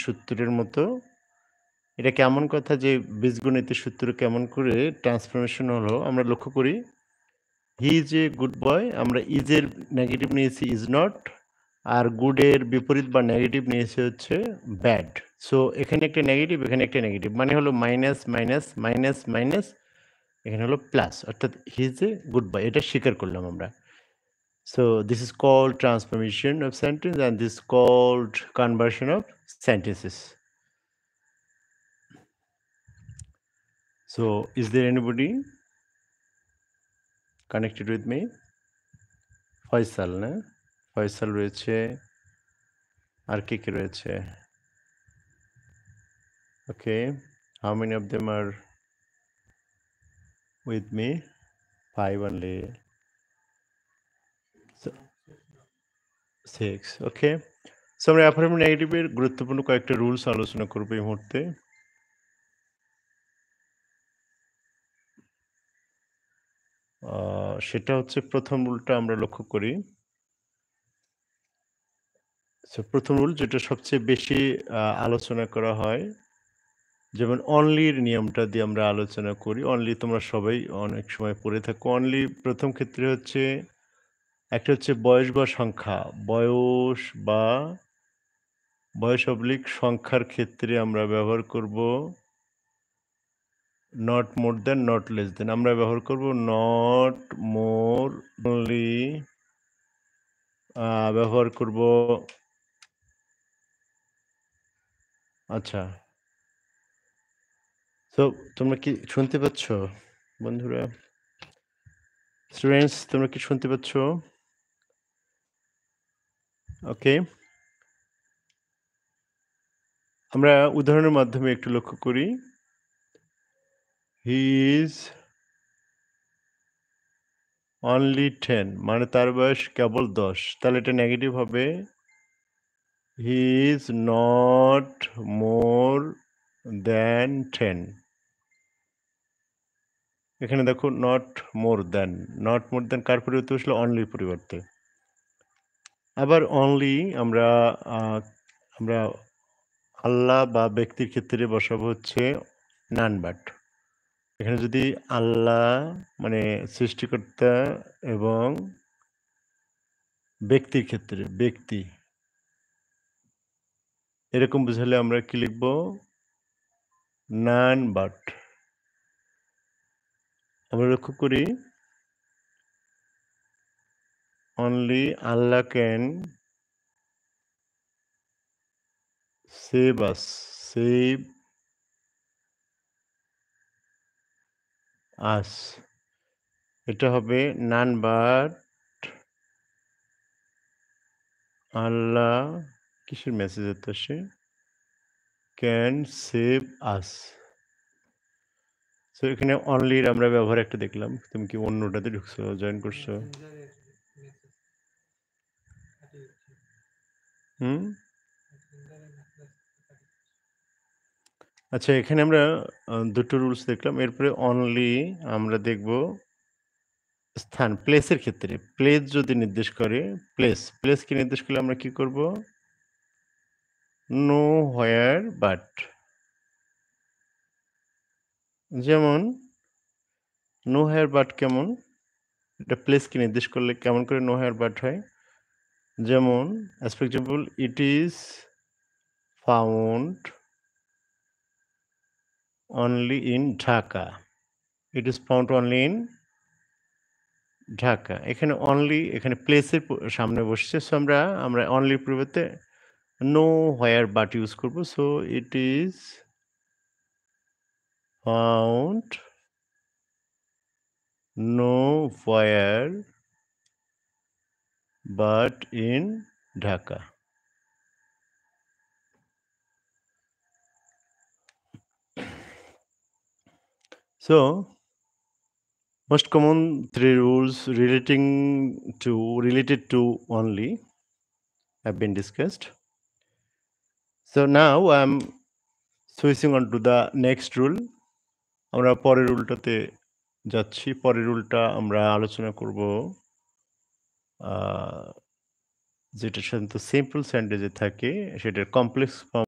সূত্রের মতো। এটা কেমন কথা যে বীজগণিতের সূত্র কেমন করে ট্রান্সফরমেশন হলো আমরা লক্ষ্য করি। He is a good boy আমরা ইজ এর নেগেটিভ নিয়েছি ইজ নট আর গুড এর বিপরীত বা নেগেটিভ নিয়েছি হচ্ছে ব্যাড। সো এখানে একটা নেগেটিভ এখানে একটা নেগেটিভ মানে হলো মাইনাস মাইনাস মাইনাস মাইনাস এখানে হলো প্লাস অর্থাৎ he is a good boy এটা স্বীকার করলাম আমরা। So this is called transformation of sentence and this is called conversion of sentences. So is there anybody connected with me? Faisal না? ফয়সাল রয়েছে আর কে রয়েছে? Okay, how many of them are with me? 5 only. So, 6. Okay. So আমরা affirmative নেগেটিভের গুরুত্বপূর্ণ কয়েকটা rules আলোচনা করব এই মুহূর্তে। সেটা হচ্ছে প্রথম রুলটা আমরা লক্ষ্য করি। সো প্রথম রুল যেটা সবচেয়ে বেশি আলোচনা করা হয়, যেমন অনলির নিয়মটা দিয়ে আমরা আলোচনা করি। অনলি তোমরা সবাই অনেক সময় পড়ে থাকো। অনলি প্রথম ক্ষেত্রে হচ্ছে একটা হচ্ছে বয়স বা সংখ্যা। বয়স/সংখ্যার ক্ষেত্রে আমরা ব্যবহার করব not more than, not less than. আমরা ব্যবহার করব নট মোর অনলি ব্যবহার করব আচ্ছা। সো তোমরা কি শুনতে পাচ্ছ বন্ধুরা? স্টুডেন্টস তোমরা কি শুনতে পাচ্ছ? ওকে। আমরা উদাহরণের মাধ্যমে একটু লক্ষ্য করি। হি ইজ অনলি 10 মানে তার বয়স কেবল 10। তাহলে এটা নেগেটিভ হবে। He is not more than 10। এখানে দেখো not more than. Not more than কার পরিবর্তে বসলো? অনলির পরিবর্তে। আবার অনলি আমরা আমরা আল্লাহ বা ব্যক্তির ক্ষেত্রে বসাবো হচ্ছে নান বাট। এখানে যদি আল্লাহ মানে সৃষ্টিকর্তা এবং ব্যক্তির ক্ষেত্রে ব্যক্তি এরকম বুঝালে আমরা কি লিখব? None but. আমরা লক্ষ্য করি only Allah can save us, save us. এটা হবে নান বাট আল্লাহ কিসের মেসেজ এত আসে? Can save us. সো এখানে অনলির আমরা ব্যবহার একটা দেখলাম। তুমি কি অন্যটাতে ঢুকছো, জয়েন করছো? হুম? আচ্ছা এখানে আমরা দুটো রুলস দেখলাম। এরপরে অনলি আমরা দেখব স্থান, প্লেসের ক্ষেত্রে। প্লেস যদি নির্দেশ করে, প্লেসকে নির্দেশ করলে আমরা কি করব? Know where but. যেমন নো হোয়ার বাট কেমন? এটা প্লেসকে নির্দেশ করলে কেমন করে নো হোয়ার বাট হয়? যেমন as for example it is found only in Dhaka. It is found only in Dhaka. এখানে অনলি এখানে প্লেসের সামনে বসছে। সো আমরা অনলির পরিবর্তে নো হোয়ার বাট ইউজ করব। So it is found know where but in Dhaka. So most common three rules related to only have been discussed. So now I'm switching on to the next rule. আমরা পরের রুলটাতে যাচ্ছি। পরের রুলটা আমরা আলোচনা করব যেটা সাধারণত সিম্পল সেন্টেন্সে থাকে সেটার কমপ্লেক্স ফর্ম